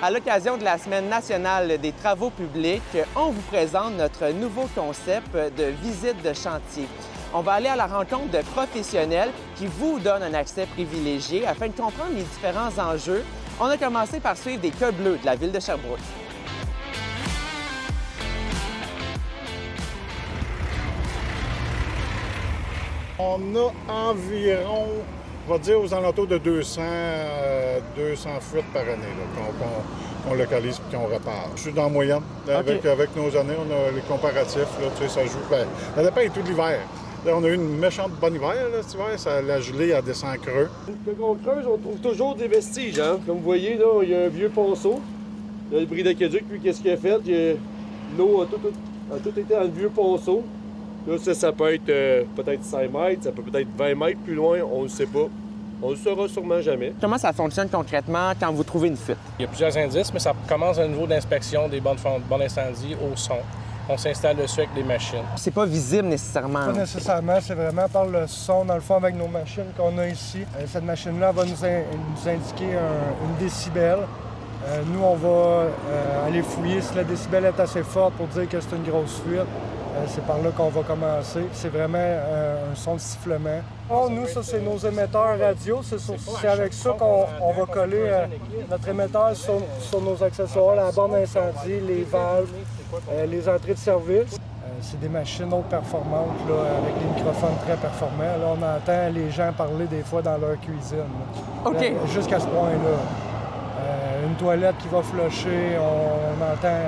À l'occasion de la Semaine nationale des travaux publics, on vous présente notre nouveau concept de visite de chantier. On va aller à la rencontre de professionnels qui vous donnent un accès privilégié afin de comprendre les différents enjeux. On a commencé par suivre des cas bleus de la ville de Sherbrooke. On a environ, on va dire, aux alentours de 200 fuites par année qu'on localise et qu'on repart. Je suis dans la moyenne. Avec nos années, on a les comparatifs. Là, tu sais, ça joue. Bien, ça dépend tout l'hiver. Là, on a eu une méchante bonne hiver là, cet hiver. La gelée, elle descend creux. Quand on creuse, on trouve toujours des vestiges. Hein? Comme vous voyez, là, il y a un vieux ponceau. Là, le bris d'aqueduc, lui, qu'est-ce qu'il a fait? L'eau a tout été dans le vieux ponceau. Là, ça peut être peut-être 5 mètres, ça peut être 20 mètres plus loin, on ne sait pas. On ne le saura sûrement jamais. Comment ça fonctionne concrètement quand vous trouvez une fuite? Il y a plusieurs indices, mais ça commence à un niveau d'inspection des bornes d'incendie au son. On s'installe dessus avec des machines. C'est pas visible nécessairement. Pas nécessairement, c'est vraiment par le son, dans le fond, avec nos machines qu'on a ici. Cette machine-là va nous indiquer une décibel. Nous, on va aller fouiller si la décibel est assez forte pour dire que c'est une grosse fuite. C'est par là qu'on va commencer. C'est vraiment un son de sifflement. Nous, ça, c'est nos émetteurs radio. C'est avec ça qu'on va coller notre émetteur sur nos accessoires, la borne d'incendie, les valves, les entrées de service. C'est des machines haute performantes là, avec des microphones très performants. Là, on entend les gens parler des fois dans leur cuisine. OK. Jusqu'à ce point-là. Une toilette qui va flusher, on entend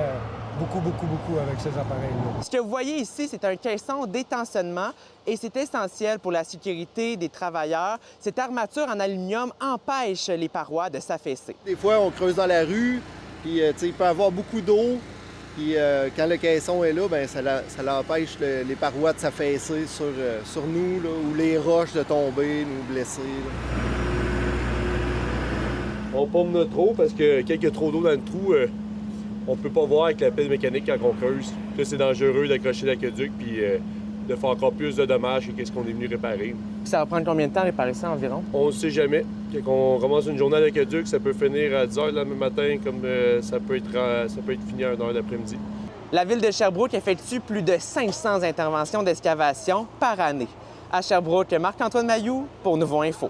beaucoup avec ces appareils-là. Ce que vous voyez ici, c'est un caisson d'étançonnement et c'est essentiel pour la sécurité des travailleurs. Cette armature en aluminium empêche les parois de s'affaisser. Des fois, on creuse dans la rue, puis il peut y avoir beaucoup d'eau. Puis quand le caisson est là, bien, ça empêche les parois de s'affaisser sur nous, là, ou les roches de tomber, nous blesser. Là. On pompe notre eau parce que quand il y a trop d'eau dans le trou, on peut pas voir avec la pelle mécanique quand on creuse. Là, c'est dangereux d'accrocher l'aqueduc puis de faire encore plus de dommages que ce qu'on est venu réparer. Ça va prendre combien de temps à réparer ça environ? On ne sait jamais. Quand on commence une journée à l'aqueduc, ça peut finir à 10 h le matin, comme ça peut être fini à 1 h l'après-midi. La ville de Sherbrooke effectue plus de 500 interventions d'excavation par année. À Sherbrooke, Marc-Antoine Mailloux pour Nouveau Info.